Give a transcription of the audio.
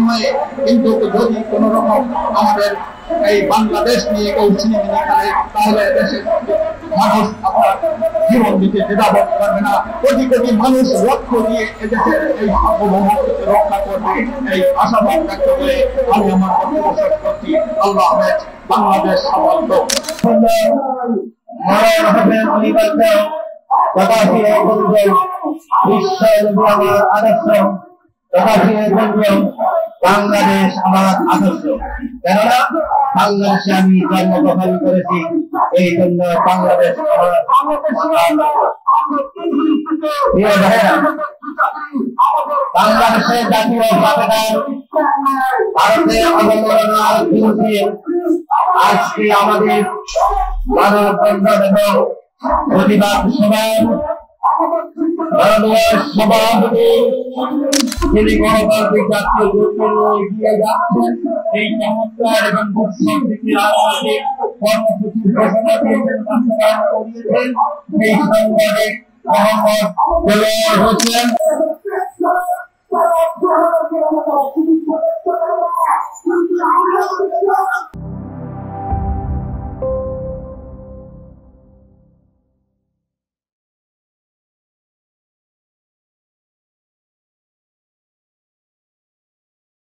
হয়ে কিন্তু যদি কোন রকম আমাদের এই বাংলাদেশ নিয়ে কেউ ছিনিমিনি খেলে তাহলে দেশের মানুষ আপনার জীবন দিতে দ্বিধাবোধ করবে না। কোটি কোটি মানুষ লক্ষ্য দিয়ে এদেশের এই সার্বভৌমত্বকে রক্ষা করবে এই আশাবাদ ব্যক্ত করে আমি আমার বক্তব্য শেষ করছি। আল্লাহ হাফেজ। বাংলাদেশ সামন্ত বাংলাদেশ আমার আদর্শ, কেননা বাংলাদেশে আমি জন্মগ্রহণ করেছি, এই জন্য বাংলাদেশ বাংলাদেশের জাতীয় পতাকা ভারতের অবমাননার বিরুদ্ধে আজকে আমাদের মানববন্ধন এবং প্রতিবাদ সভায় সভাপতি যিনি গণতান্ত্রিক জাতীয় জোটকে এগিয়ে যাচ্ছেন এই চমৎকার এবং রাজনৈতিক কর্মসূচির ঘোষণা দিয়েছেন, বাস্তবায়ন করিয়েছেন এই সাংবাদিক মোহাম্মদ দেলোয়ার হোসেন।